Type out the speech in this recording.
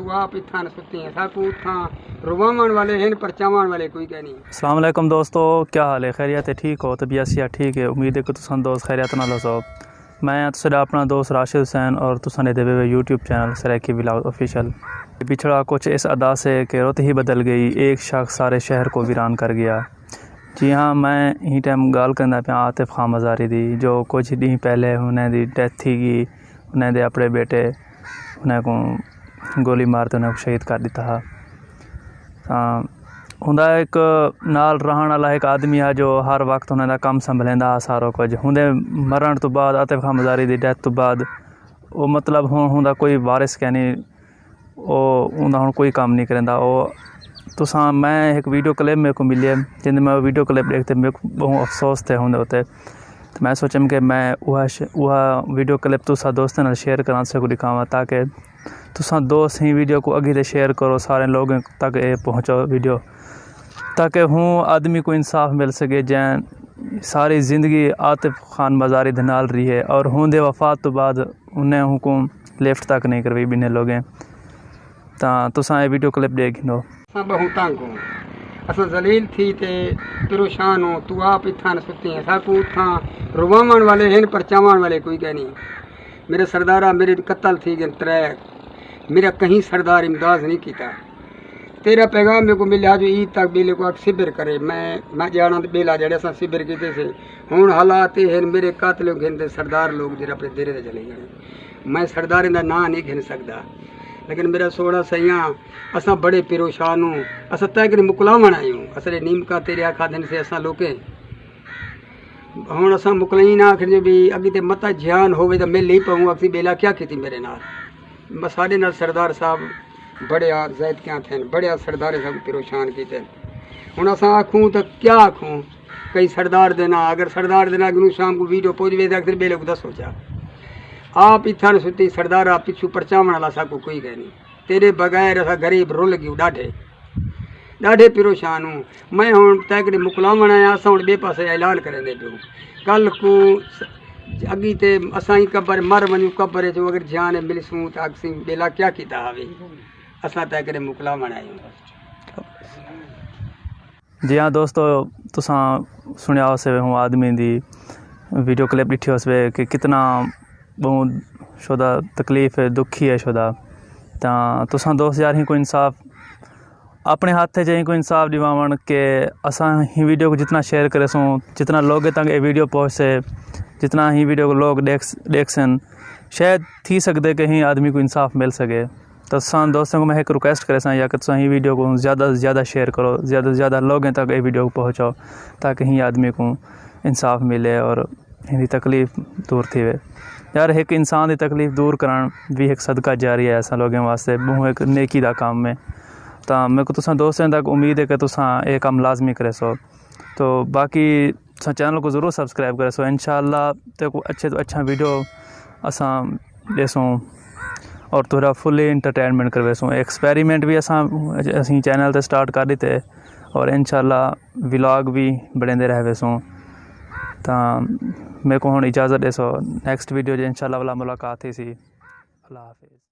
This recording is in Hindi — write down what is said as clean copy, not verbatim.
तू आप इत्थां सुती है साकू उठां रुवावन वाले हैं पर चावन वाले कोई कह नहीं। अस्सलाम वालेकुम दोस्तों, क्या हाल है? खैरियत है? ठीक हो? तबीयत सिया ठीक है? उम्मीद है कि तुम दोस्त खैरियत नाल हो। मैं तुसाडा अपना दोस्त राशिद हुसैन और तुसाने दे हुए यूट्यूब चैनल सराकी व्लॉग ऑफिशियल। पिछड़ा कुछ इस अदा से कि रुत ही बदल गई, एक शख्स सारे शहर को वीरान कर गया। जी हाँ, मैं ही टाइम गाल करना पाया आतिफ खान मज़ारी दी, जो कुछ दिन पहले उन्हें दी डेथ थी गई। उन्हें दे अपने बेटे उन्हें को गोली मार के उन्हें शहीद कर दिता था। हुंदा एक नाल रहण वाला एक आदमी है जो हर वक्त उन्हें काम संभलेंदा सारो कुछ। हुंदे मरण तो बाद आतिफ खान मज़ारी दी डेथ तो बाद वो मतलब हुंदा कोई वारिस कह नहीं, उन्दा हुण कोई काम नहीं करेंदा। तुसा मैं एक वीडियो क्लिप मेरे को मिली है जिंद मैं वीडियो क्लिप देखते मेरे को बहुत अफसोस थे होंदे होते। तो मैं सोचा कि मैं वह वीडियो क्लिप तुसा दोस्तों नाल शेयर करा सकूँ दिखावा, ताकि तुसा दोस्त ही वीडियो को अगे शेयर करो, सारे लोगों तक ये पहुँचो वीडियो, ताकि हूँ आदमी को इंसाफ मिल सके। जैन सारी ज़िंदगी आतिफ खान मज़ारी दे नाल रही है और हुंदे वफात तो बाद उन्हें हुकुम लिफ्ट तक नहीं करवाई बिने लोगें। तुसा ये वीडियो क्लिप देख लो। असां बहु तंग हूँ, असां जलील थी ते परेशान हो, तू आप इत्थां सुती है साकू उठां रुवावन वाले हैं पर चावन वाले कोई कह नहीं। मेरे सरदारा मेरे कत्ल थी गए त्रै, मेरा कहीं सरदार इमदाद नहीं किया। तेरा पैगाम मेरे को मिला जो ईद तक बेले को शिविर करे। मैं जाना बेला जड़े अस शिविर किते से हूँ हालात हैं मेरे कातलों घिनते सरदार लोग जो अपने देरे से चले गए। मैं सरदार का ना नहीं घिन सकता, लेकिन मेरा सोड़ा सैया असा बड़े परेशान हूँ। अस तय मुकलावन आई हूँ, असरे नीम का तेरे आखा दिन से असा लोके हूँ असा मुकलाई ना आखिर भी अगे मत ज्ञान हो तो मैं ले पाऊँ अक्सी बेला क्या की मेरे नाल साढ़े नाल सरदार साहब बड़े जैद क्या थे, बड़े सरदार सब परेशान किते। हूँ अस आखूँ तो क्या आखूँ, कई सरदार देना अगर सरदार देना अगर शाम को वीडियो पहुँच वे अक्सर बेले को दसो चा आप इत्थां सुती सरदार आप पिछू परचावन वाला साकू कोई कह नहीं। तेरे बगैर असा गरीब रुल गयूं, ॾाढे परेशान हूँ। मैं हूँ तय मुकलावन आया, असां हूँ बे पासे ऐलान करेंदे पियो कल को अगी ते असां ही कबर मर वञूं कबर जो अगर जान मिलसूं तो अगसी बेला क्या किता हवे असां तय मुकलावन आयूं। जी हाँ दोस्तों, तुसा सुनिया उसे हूँ आदमी दी वीडियो क्लिप ॾिठी उस कि कितना बहुत शुदा तकलीफ़ है, दुखी है शुदा। तुसा दोस्त यार ही को इंसाफ अपने हाथ से ही को इंसाफ दिवावन के असा ही वीडियो को जितना शेयर करे सूँ, जितना लोग तक ये वीडियो पहुँचे, जितना ही वीडियो को लोग देख सन, शायद थी सकते कि ही आदमी को इंसाफ मिल सके। तो दोस्तों को मैं एक रिक्वेस्ट करे या कि तुम ही वीडियो को ज़्यादा से ज़्यादा शेयर करो, ज़्यादा से ज़्यादा लोगों तक ये वीडियो को पहुँचाओ, ताकि ही आदमी को इंसाफ मिले और हिंदी तकलीफ़ दूर थी वे। यार एक इंसान की तकलीफ़ दूर करान भी एक सदका जारी है ऐसा लोगों वास्ते, बहुत एक नेकी का काम में। तो मेरे को तुसा दोस्तों तक उम्मीद है कि तुसा ये काम लाजमी करे सो। तो बाकी चैनल को ज़रूर सब्सक्राइब करे सो। इंशाअल्लाह तो अच्छे तो अच्छा वीडियो असा देसों और थोड़ा फुली इंटरटेनमेंट करवे सो। एक्सपेरिमेंट भी असी चैनल ते स्टार्ट कर दिते और इंशाअल्लाह व्लॉग भी बढ़ेंदे रहवे सो। तो मेरे को हुण इजाज़त दे सो, नेक्स्ट वीडियो जो इंशाअल्लाह वाला मुलाकात थी सी। अल्लाह हाफिज़।